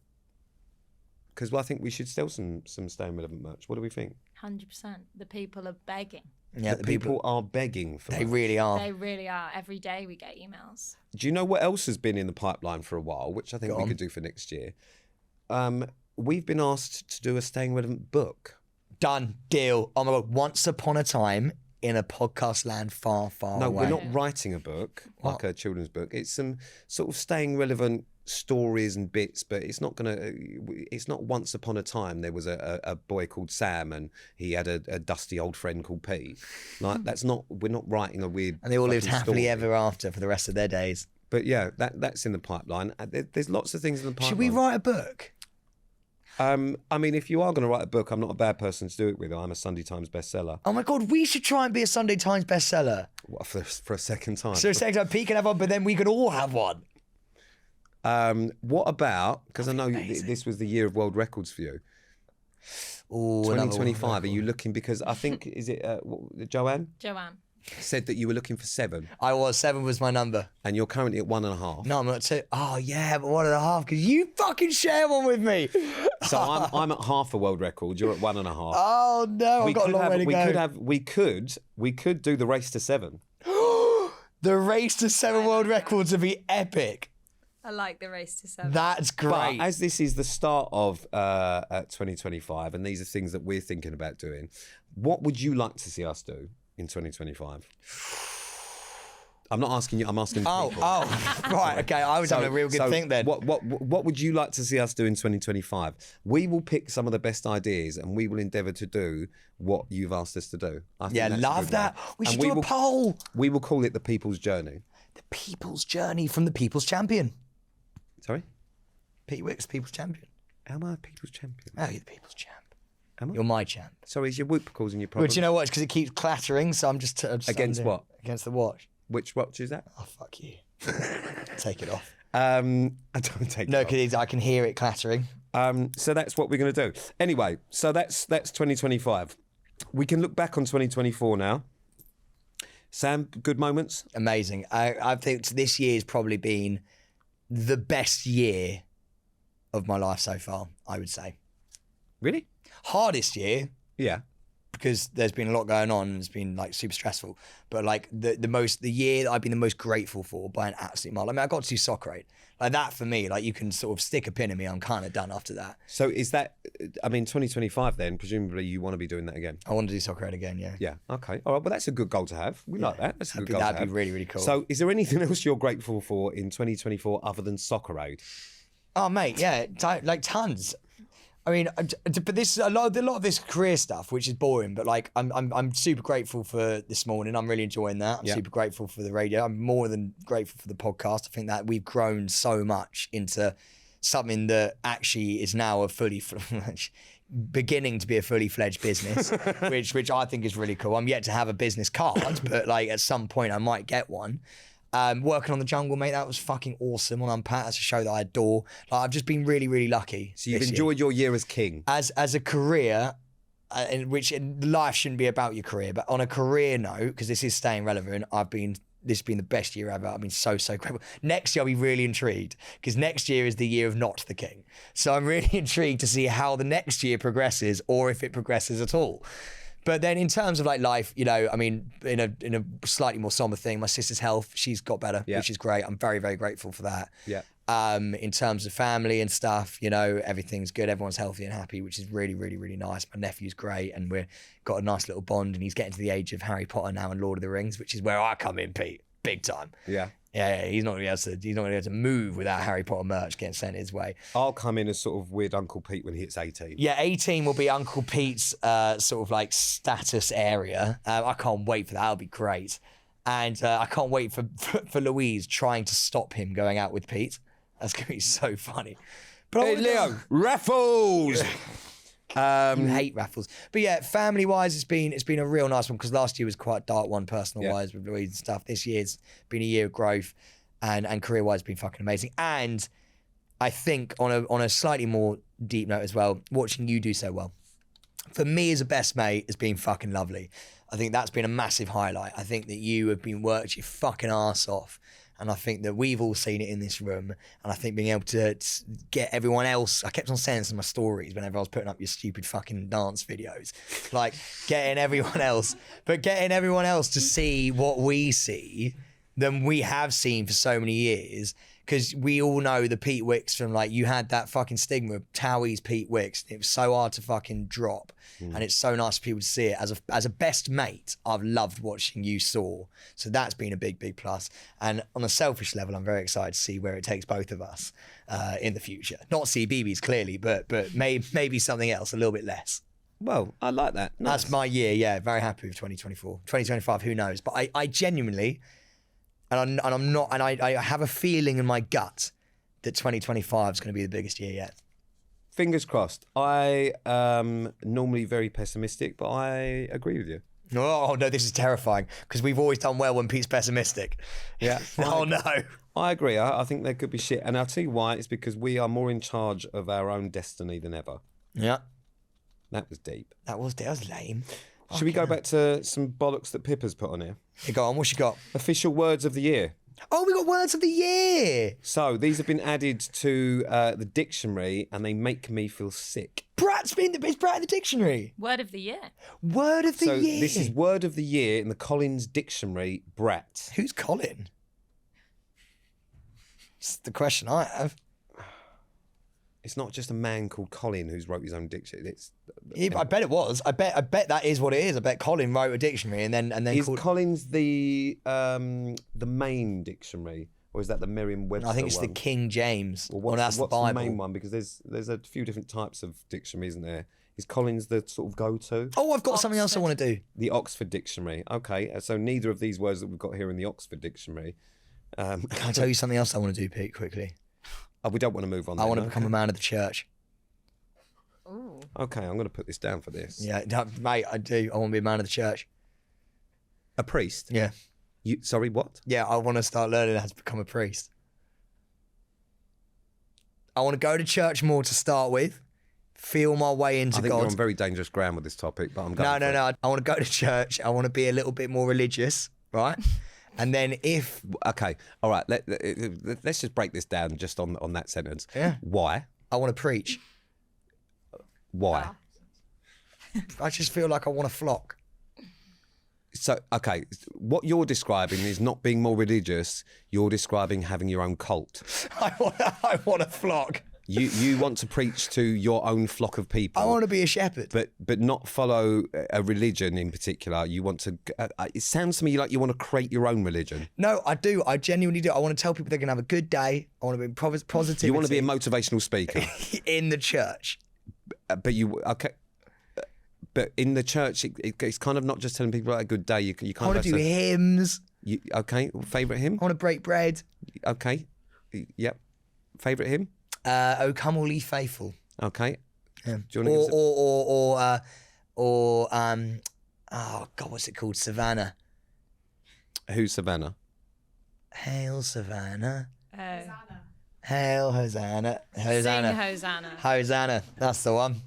Because I think we should sell some Staying Relevant merch. What do we think? 100%. The people are begging. Yeah, The people are begging for They merch. really are. They really are. Every day we get emails. Do you know what else has been in the pipeline for a while, which I think Go we on. could do for next year? We've been asked to do a Staying Relevant book. Done. Deal. Oh my God. Once upon a time in a podcast land far, far No, away. we're not writing a book, like a children's book. It's some sort of Staying Relevant stories and bits, but it's not once upon a time there was a boy called Sam and he had a dusty old friend called Pete. Like we're not writing a weird And they all lived fucking happily story. ever after for the rest of their days. But yeah, that's in the pipeline. There's lots of things in the pipeline. Should we write a book? I mean, if you are going to write a book, I'm not a bad person to do it with. I'm a Sunday Times bestseller. Oh my God, we should try and be a Sunday Times bestseller. What, for a second time? So second time Pete can have one, but then we could all have one. What about, because I know amazing. this was the year of world records for you, Ooh, 2025, are you looking, because I think, is it Joanne Joanne. said that you were looking for 7 7 was my number. and you're currently at 1.5. No, I'm not 2. Oh yeah, but 1.5 because you fucking share one with me. So I'm at half a world record, you're at 1.5. Oh no, I've got a long way to go. We could do the race to 7. The race to 7 world records would be epic. I like the race to 7. That's great. But as this is the start of 2025, and these are things that we're thinking about doing, what would you like to see us do in 2025? I'm not asking you. I'm asking people. Right. Okay, I was having a real good think then. What would you like to see us do in 2025? We will pick some of the best ideas, and we will endeavour to do what you've asked us to do. I think Yeah, that's a love good that. one. We And should do a poll. We will call it the People's Journey. The People's Journey from the People's Champion. Sorry, Pete Wicks, People's Champion. am I a People's Champion? Oh, you're the People's Champ. Am I? You're my champ. Sorry, is your whoop causing you problems? But you know what? It's because it keeps clattering, so I'm just... Against I'm what? Against the watch. Which watch is that? Oh, fuck you. Take it off. I don't take No, it off. because I can hear it clattering. So that's what we're going to do. Anyway, so that's 2025. We can look back on 2024 now. Sam, good moments? Amazing. I think this year's probably been the best year of my life so far, I would say. Really? Hardest year, Yeah. because there's been a lot going on and it's been like super stressful. But like the year that I've been the most grateful for by an absolute mile. I mean, I got to do soccer aid. Like that for me, like you can sort of stick a pin in me, I'm kind of done after that. So is that, I mean, 2025 then, presumably you want to be doing that again? I want to do soccer aid again, yeah. Yeah. Okay. All right. Well, that's a good goal to have. We like that. That's a good goal to have. That'd be really, really cool. So is there anything else you're grateful for in 2024 other than soccer aid? Oh mate, yeah, like tons. I mean, but this a lot of this career stuff, which is boring. But like, I'm super grateful for this morning. I'm really enjoying that. I'm Yeah. super grateful for the radio. I'm more than grateful for the podcast. I think that we've grown so much into something that actually is now a beginning to be a fully fledged business, which I think is really cool. I'm yet to have a business card, but like at some point I might get one. Working on The Jungle, mate, that was fucking awesome. On Unpacked, that's a show that I adore. Like, I've just been really, really lucky. So you've this year. enjoyed your year as king. As a career, in which life shouldn't be about your career, but on a career note, because this is staying relevant, this has been the best year ever. I've been so grateful. Next year, I'll be really intrigued because next year is the year of not the king. So I'm really intrigued to see how the next year progresses or if it progresses at all. But then in terms of like life, you know, I mean, in a slightly more somber thing, my sister's health, she's got better, which is great. I'm very, very grateful for that. Yeah. In terms of family and stuff, you know, everything's good. Everyone's healthy and happy, which is really, really, really nice. My nephew's great, and we've got a nice little bond. And he's getting to the age of Harry Potter now and Lord of the Rings, which is where I come in, Pete, big time. Yeah. Yeah, he's not going to be able to move without Harry Potter merch getting sent his way. I'll come in as sort of weird Uncle Pete when he hits 18. Yeah, 18 will be Uncle Pete's sort of like status area. I can't wait for that. That'll be great. And I can't wait for Louise trying to stop him going out with Pete. That's going to be so funny. But Hey, Leo, raffles! You hate raffles. But yeah, family-wise, it's been a real nice one because last year was quite a dark one, personal-wise with Louise and stuff. This year's been a year of growth, and career-wise been fucking amazing. And I think on a slightly more deep note as well, watching you do so well. For me as a best mate has been fucking lovely. I think that's been a massive highlight. I think that you have been worked your fucking arse off. And I think that we've all seen it in this room. And I think being able to get everyone else, I kept on saying this in my stories whenever I was putting up your stupid fucking dance videos, like getting everyone else to see what we see than we have seen for so many years. Because we all know the Pete Wicks from like, you had that fucking stigma of Towie's Pete Wicks. It was so hard to fucking drop. And it's so nice for people to see it. As a best mate, I've loved watching you soar. So that's been a big, big plus. And on a selfish level, I'm very excited to see where it takes both of us in the future. Not CBeebies, clearly, but maybe something else, a little bit less. Well, I like that. Nice. That's my year, yeah. Very happy with 2024. 2025, who knows? But I genuinely... And I have a feeling in my gut that 2025 is going to be the biggest year yet. Fingers crossed. I am normally very pessimistic, but I agree with you. Oh, no, this is terrifying because we've always done well when Pete's pessimistic. Yeah. Oh, no. I agree. I think there could be shit. And I'll tell you why. It's because we are more in charge of our own destiny than ever. Yeah. That was deep. That was lame. Should we go back to some bollocks that Pippa's put on here? Hey, go on, what you got? Official words of the year. Oh, we got words of the year. So these have been added to the dictionary and they make me feel sick. It's Brat in the dictionary. Word of the year. Word of the So year. this is word of the year in the Collins Dictionary, brat. Who's Colin? It's the question I have. It's not just a man called Colin who's wrote his own dictionary. It's Yeah, I bet it was. I bet that is what it is. I bet Colin wrote a dictionary and then is called... Collins the main dictionary, or is that the Merriam-Webster? I think it's one? the King James. Well, that's what's the Bible. main one? Because there's a few different types of dictionary, isn't there? Is Collins the sort of go-to? Oh, I've got something else I want to do. The Oxford Dictionary. Okay, so neither of these words that we've got here in the Oxford Dictionary. Can I tell you something else I want to do, Pete, quickly? Oh, we don't want to move on. I want to become a man of the church. Ooh. Okay, I'm going to put this down for this. Yeah, mate, I do. I want to be a man of the church. A priest? Yeah. Sorry, what? Yeah, I want to start learning how to become a priest. I want to go to church more to start with, feel my way into I think God. you're on very dangerous ground with this topic, but I'm going for it. No. I want to go to church. I want to be a little bit more religious, right? And then if... Okay, all right, let's just break this down just on that sentence. Yeah. Why? I want to preach. Why? I just feel like I want to flock. So, okay, what you're describing is not being more religious. You're describing having your own cult. I want to flock. You want to preach to your own flock of people. I want to be a shepherd. But not follow a religion in particular. You want to... it sounds to me like you want to create your own religion. No, I do. I genuinely do. I want to tell people they can have a good day. I want to be positive. You want to be a motivational speaker. In the church. But you... Okay. But in the church, it's kind of not just telling people a good day. You kind I want of to do hymns. Okay, favourite hymn? I want to break bread. Okay, yep. Favourite hymn? Oh, come all ye faithful. Okay. Yeah. Do you want to oh God, what's it called? Savannah. Who's Savannah? Hail Savannah. Oh. Hail Hosanna. Sing Hosanna. Hosanna. Hosanna. That's the one.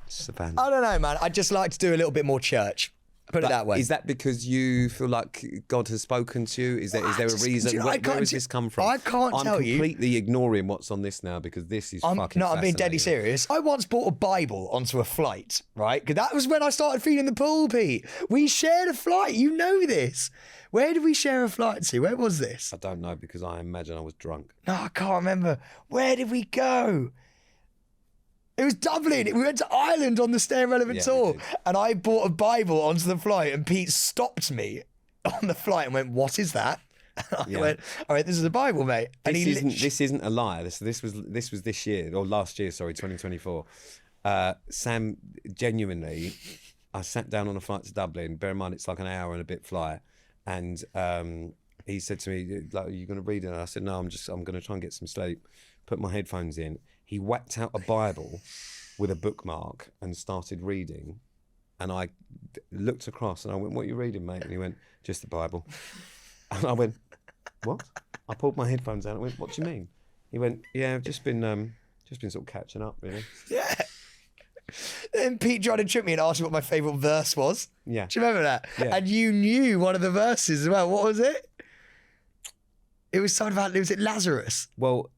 Savannah. I don't know, man. I'd just like to do a little bit more church. Put it that way. Is that because you feel like God has spoken to you? Is there a reason? Do you know, Where has this come from? I can't tell you. I'm completely ignoring what's on this now because this is fucking I'm being deadly fascinating. serious. I once brought a Bible onto a flight, right? Because that was when I started feeling the pull, Pete. We shared a flight. You know this. Where did we share a flight to? Where was this? I don't know because I imagine I was drunk. No, I can't remember. Where did we go? It was Dublin. We went to Ireland on the Stay Relevant Yeah, tour. we did. And I brought a Bible onto the flight and Pete stopped me on the flight and went, "What is that?" And I went, "All right, this is a Bible, mate." And This isn't a lie. This was this year or last year, sorry, 2024. Sam, genuinely, I sat down on a flight to Dublin. Bear in mind, it's like an hour and a bit flight, and he said to me, "Like, are you going to read it?" And I said, "No, I'm going to try and get some sleep." Put my headphones in. He whacked out a Bible with a bookmark and started reading. And I looked across and I went, "What are you reading, mate?" And he went, "Just the Bible." And I went, "What?" I pulled my headphones out and I went, "What do you mean?" He went, "Yeah, I've just been sort of catching up, really." Yeah. Then Pete tried to trick me and asked me what my favourite verse was. Yeah. Do you remember that? Yeah. And you knew one of the verses as well. What was it? It was something about, was it Lazarus? Well,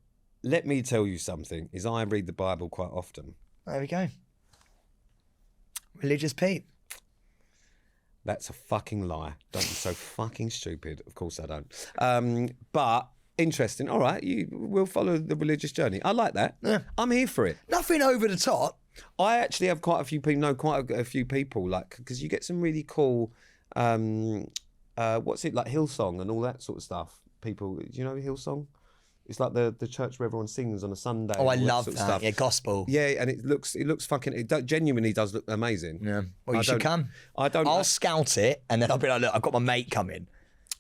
let me tell you something, is I read the Bible quite often. There we go. Religious Pete. That's a fucking lie. Don't be so fucking stupid. Of course I don't. But interesting. All right, we'll follow the religious journey. I like that. Yeah. I'm here for it. Nothing over the top. I actually have quite a few people, quite a few people, like, because you get some really cool, what's it, like Hillsong and all that sort of stuff. People, do you know Hillsong? It's like the church where everyone sings on a Sunday. Oh, I and all love sort of that. stuff. Yeah, gospel. Yeah, and it looks fucking. Genuinely does look amazing. Yeah. Well, you should come. I'll scout it and then I'll be like, "Look, I've got my mate coming."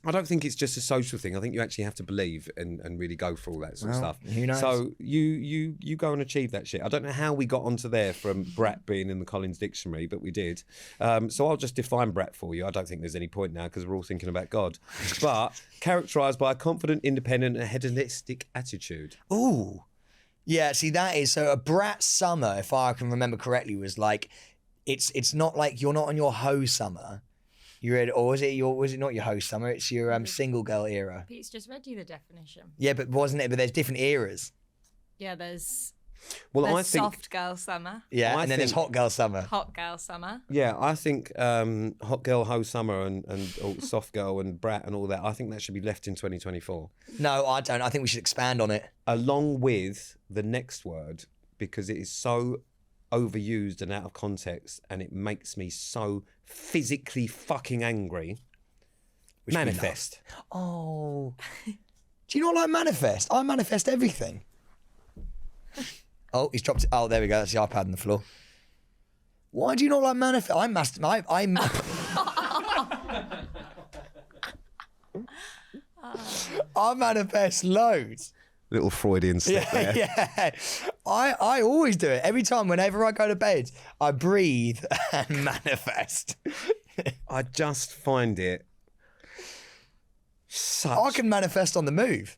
I don't think it's just a social thing. I think you actually have to believe and really go for all that sort of stuff. Who knows? So you go and achieve that shit. I don't know how we got onto there from brat being in the Collins Dictionary, but we did. So I'll just define brat for you. I don't think there's any point now because we're all thinking about God. But characterised by a confident, independent and hedonistic attitude. Ooh. Yeah, see, that is, so a brat summer, if I can remember correctly, was like, it's not like you're not on your hoe summer. You're in, or was it not your hoe summer? It's your single girl era. Pete's just read you the definition. Yeah, but wasn't it? But there's different eras. Yeah, there's Well, I think soft girl summer, Yeah, I and then there's think- hot girl summer. hot girl summer. Yeah, I think hot girl, hoe summer, and soft girl and brat and all that. I think that should be left in 2024, No, I don't. I think we should expand on it. along with the next word, because it is so overused and out of context, and it makes me so physically fucking angry. Which we Manifest. Oh. Do you not like manifest? I manifest everything. Oh, he's dropped it. Oh, there we go. That's the iPad on the floor. Why do you not like manifest? I manifest loads. Little Freudian slip there. Yeah. I always do it. Every time, whenever I go to bed, I breathe and manifest. I just find it such. I can manifest on the move.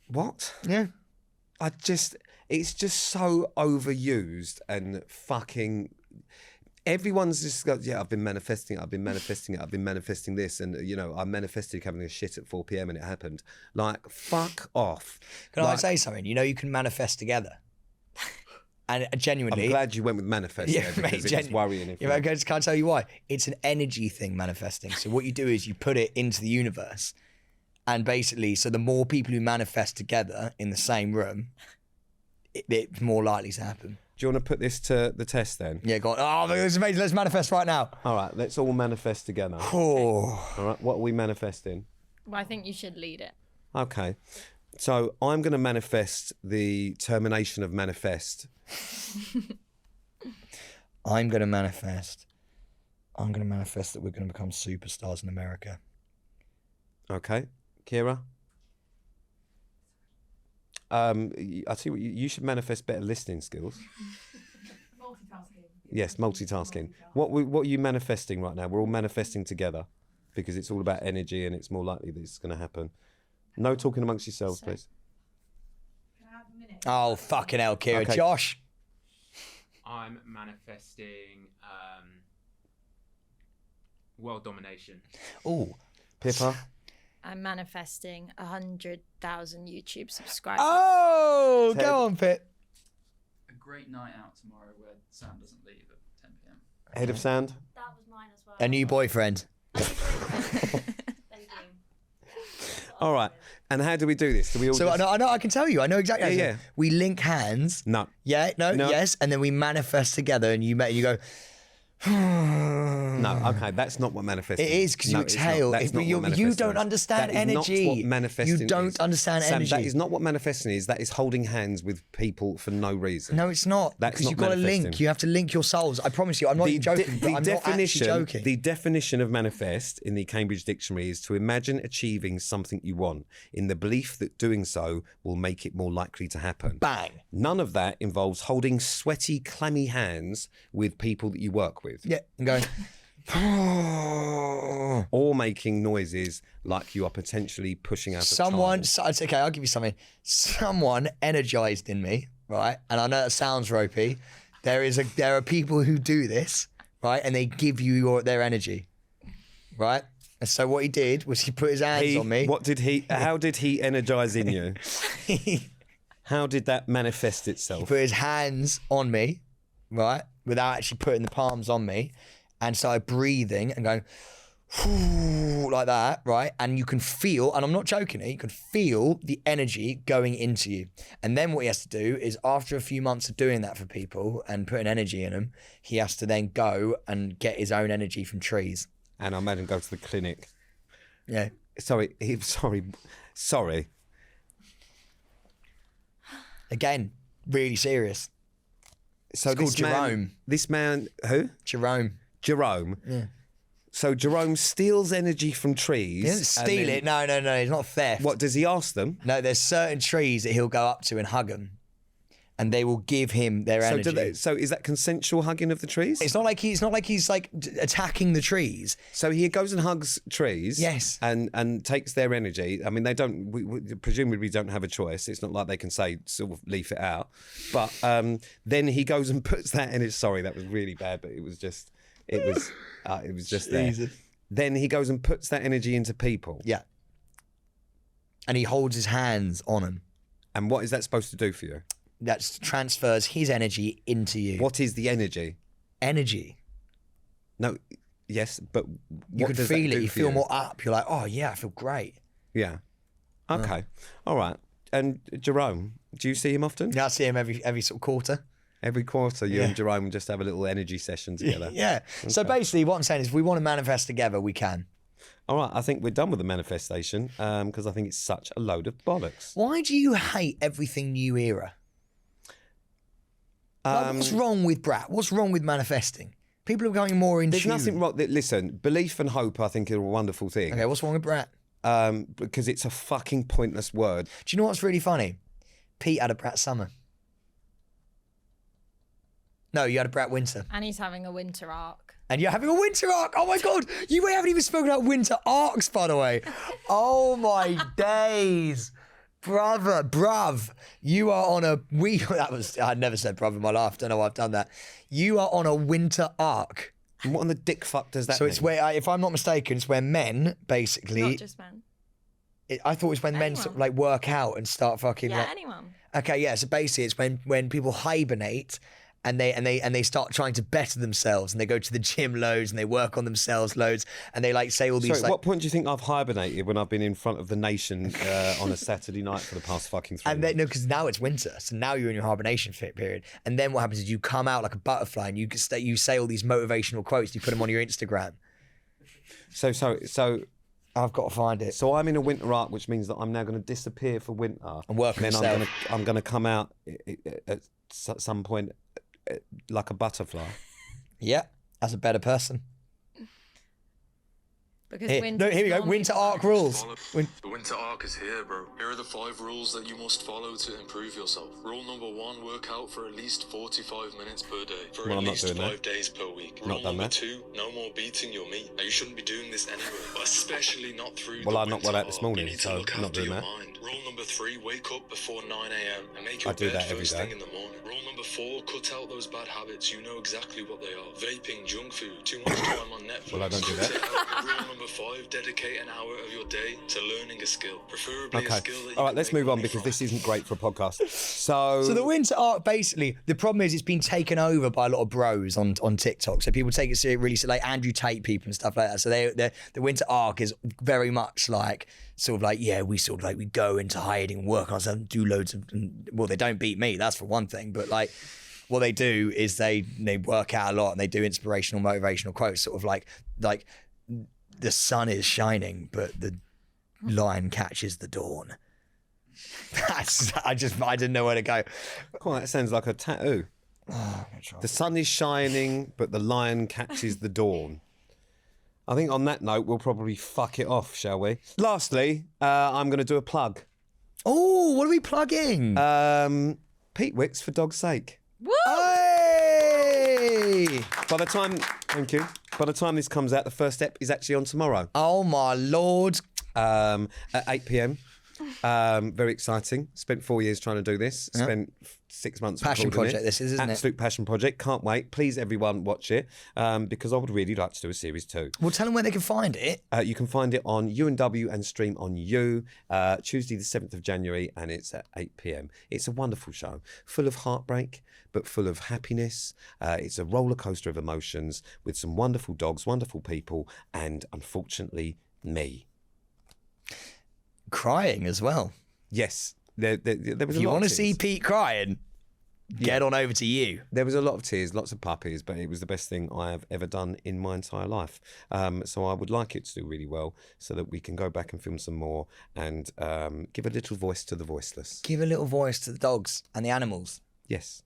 What? Yeah. It's just so overused and fucking. Everyone's just got, yeah, I've been manifesting it, I've been manifesting this, and I manifested having a shit at 4 p.m. and it happened. Like, fuck off. Can I say something? You can manifest together. And genuinely. I'm glad you went with manifest there because it was worrying. If Yeah, can I tell you why? It's an energy thing, manifesting. So what you do is you put it into the universe, and basically, so the more people who manifest together in the same room, it's more likely to happen. Do you want to put this to the test then? Yeah, go on. Oh, this is amazing. Let's manifest right now. All right, let's all manifest together. Oh. All right, what are we manifesting? Well, I think you should lead it. Okay. So I'm going to manifest the termination of manifest. I'm going to manifest that we're going to become superstars in America. Okay. Kira? I tell you what, you should manifest better listening skills. Multitasking. Yes, multitasking. What are you manifesting right now? We're all manifesting together. because it's all about energy and it's more likely that it's going to happen. No talking amongst yourselves, please. Oh, fucking hell, Kira. Okay. Josh. I'm manifesting world domination. Ooh. Pippa? I'm manifesting 100,000 YouTube subscribers. Oh, Ted. go on, Pit. A great night out tomorrow where Sam doesn't leave at 10 p.m. Head of sound? That was mine as well. A new boyfriend. Thank you. All right. And how do we do this? Do we all So just... I know. I can tell you. I know exactly. how to Yeah, do it. yeah. We link hands. No. Yeah. No. No. Yes. And then we manifest together, and you go. No, okay, that's not what manifesting It is because you it's not. exhale. That's If not you what manifesting don't is. understand That is energy. not what manifesting You don't is. understand Sam, energy. that is not what manifesting is. That is holding hands with people for no reason. No, it's not. That's Because not you've got to link. manifesting. You have to link your souls. I promise you. I'm not even joking. But I'm not actually joking. The definition of manifest in the Cambridge Dictionary is to imagine achieving something you want in the belief that doing so will make it more likely to happen. Bang. None of that involves holding sweaty, clammy hands with people that you work with. Yeah. And going. Or making noises like you are potentially pushing out a Someone. child. It's okay. I'll give you something. Someone energized in me, right? And I know it sounds ropey. There are people who do this, right? And they give you their energy, right? And so what he did was he put his hands on me. How did he energize in you? How did that manifest He itself? put his hands on me, right? Without actually putting the palms on me. And started breathing and going like that, right? And you can feel, and I'm not joking, you can feel the energy going into you. And then what he has to do is, after a few months of doing that for people and putting energy in them, he has to then go and get his own energy from trees. And I made him go to the clinic. Yeah. Sorry. Again, really serious. So It's called this man, Jerome. This man, who? Jerome. Jerome. Yeah. So Jerome steals energy from trees. He doesn't and steal then- it. No. It's not theft. What does he ask them? No, there's certain trees that he'll go up to and hug them. And they will give him their energy. So is that consensual hugging of the trees? It's not like he's like attacking the trees. So he goes and hugs trees, Yes. and takes their energy. I mean, they don't. We presumably don't have a choice. It's not like they can say sort of leaf it out. But then he goes and puts that in his. Sorry, that was really bad, but it was just there. Jesus. Then he goes and puts that energy into people. Yeah. And he holds his hands on them. And what is that supposed to do for you? That transfers his energy into you. What is the energy? Energy? No, yes, but You what can does that feel it. do You for feel more up. You're like, oh yeah, I feel great. Yeah. Okay. All right. And Jerome, do you see him often? Yeah, I see him every sort of quarter. Every quarter, you Yeah. and Jerome just have a little energy session together. Yeah. So basically, what I'm saying is, if we want to manifest together, we can. All right, I think we're done with the manifestation because I think it's such a load of bollocks. Why do you hate everything new era? Like, what's wrong with Brat? What's wrong with manifesting? People are going more in There's tune. nothing wrong. Listen, belief and hope, I think, are a wonderful thing. Okay, what's wrong with Brat? Because it's a fucking pointless word. Do you know what's really funny? Pete had a Brat summer. No, you had a Brat winter. And he's having a winter arc. And you're having a winter arc. Oh my God. You haven't even spoken about winter arcs, by the way. Oh my days. Brother, bruv. You are on a I'd never said bruv in my life. Don't know why I've done that. You are on a winter arc. And what on the dick fuck does that So mean? it's where, if I'm not mistaken, it's where men basically. Not just men. I thought it was when men sort of like work out and start fucking. Yeah, like, anyone. Okay, yeah. So basically, it's when people hibernate and they start trying to better themselves and they go to the gym loads and they work on themselves loads and they like say all these. Sorry, what point do you think I've hibernated when I've been in front of the nation on a Saturday night for the past fucking 3 And months? then, no, because now it's winter, so now you're in your hibernation fit period. And then what happens is you come out like a butterfly and you say all these motivational quotes. You put them on your Instagram. So I've got to find it. I'm in a winter arc, which means that I'm now going to disappear for winter And work on then yourself. I'm going to come out at some point like a butterfly. Yeah, as a better person. Because Here we go. Winter arc rules. The winter arc is here, bro. Here are the 5 rules that you must follow to improve yourself. Rule number 1, work out for at least 45 minutes per day. For Well, at I'm not least doing 5 that. days per week. Not Rule done number that. 2, no more beating your meat. Now, you shouldn't be doing this anyway, especially not through Well, the I knocked winter one out this arc. morning, You need so to look I'm not after doing your that. mind. Rule number 3, wake up before 9 a.m. and make I your do bed that every first day. thing in the morning. Rule number 4, cut out those bad habits. You know exactly what they are. Vaping, junk food, too much time on Netflix. Well, I don't do that. Rule number 5, dedicate an hour of your day to learning a skill, preferably a Okay. skill that you All right, can let's make move on money because from. this isn't great for a podcast. So the winter arc, basically, the problem is it's been taken over by a lot of bros on TikTok. So people take it really, like Andrew Tate people and stuff like that. So the winter arc is very much like, sort of like, yeah, we go into hiding, work on ourselves, do loads of, well, they don't beat me, that's for one thing, but like, what they do is they work out a lot and they do inspirational, motivational quotes, sort of like the sun is shining, but the lion catches the dawn. I didn't know where to go. Cool, that sounds like a tattoo. The sun is shining, but the lion catches the dawn. I think on that note, we'll probably fuck it off, shall we? Lastly, I'm going to do a plug. Oh, what are we plugging? Pete Wicks, for dog's sake. Woo! Hey! Thank you. By the time this comes out, the first step is actually on tomorrow. Oh my lord. At 8 p.m. Very exciting. Spent 4 years trying to do this. Spent 6 months Passion recording project it. this is, isn't it? Absolute passion project. Can't wait. Please, everyone, watch it because I would really like to do a series 2. Well, tell them where they can find it. You can find it on U&W and stream on You, Tuesday the 7th of January, and it's at 8 p.m. It's a wonderful show, full of heartbreak, but full of happiness. It's a roller coaster of emotions with some wonderful dogs, wonderful people, and unfortunately, me. Crying as well. Yes, there was If a lot you of want to tears. see Pete crying, get on over to You. There was a lot of tears, lots of puppies, but it was the best thing I have ever done in my entire life. So I would like it to do really well so that we can go back and film some more and give a little voice to the voiceless. Give a little voice to the dogs and the animals. Yes.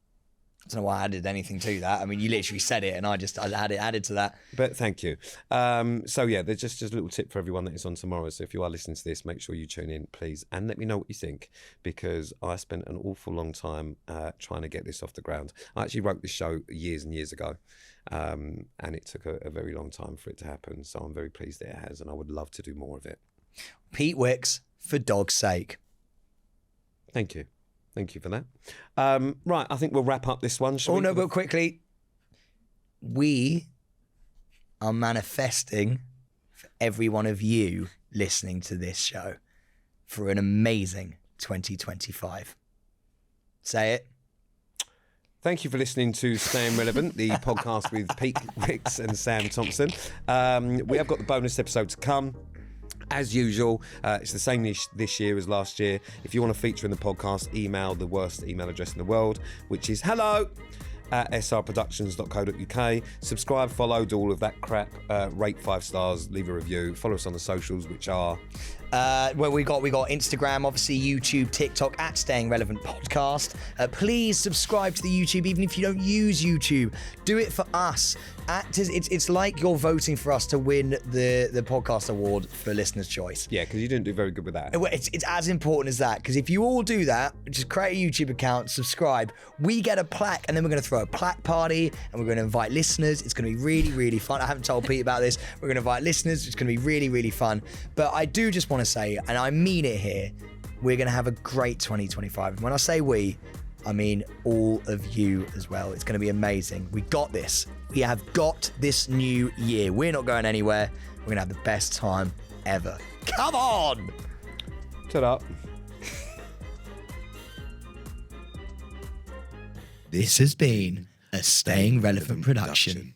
I don't know why I added anything to that. I mean, you literally said it and I added to that. But thank you. So yeah, there's just a little tip for everyone that is on tomorrow. So if you are listening to this, make sure you tune in, please, and let me know what you think, because I spent an awful long time trying to get this off the ground. I actually wrote this show years and years ago, and it took a very long time for it to happen. So I'm very pleased that it has, and I would love to do more of it. Pete Wicks, for dog's sake. Thank you. Thank you for that. Right, I think we'll wrap up this one. Oh, no, but quickly, we are manifesting for every one of you listening to this show for an amazing 2025. Say it. Thank you for listening to Staying Relevant, the podcast with Pete Wicks and Sam Thompson. We have got the bonus episode to come. As usual, it's the same this year as last year. If you want to feature in the podcast, email the worst email address in the world, which is hello@srproductions.co.uk. Subscribe, follow, do all of that crap. Rate 5 stars, leave a review. Follow us on the socials, which are... Well, we got Instagram, obviously YouTube, TikTok at Staying Relevant Podcast. Please subscribe to the YouTube, even if you don't use YouTube. Do it for us. It's like you're voting for us to win the podcast award for Listener's Choice. Yeah, because you didn't do very good with that. It's as important as that, because if you all do that, just create a YouTube account, subscribe, we get a plaque, and then we're going to throw a plaque party, and we're going to invite listeners. It's going to be really, really fun. I haven't told Pete about this. We're going to invite listeners. It's going to be really, really fun. But I do just want to say, and I mean it here, we're going to have a great 2025. And when I say we, I mean all of you as well. It's going to be amazing. We got this. We have got this new year. We're not going anywhere. We're going to have the best time ever. Come on! Ta-da. This has been a Staying Relevant production.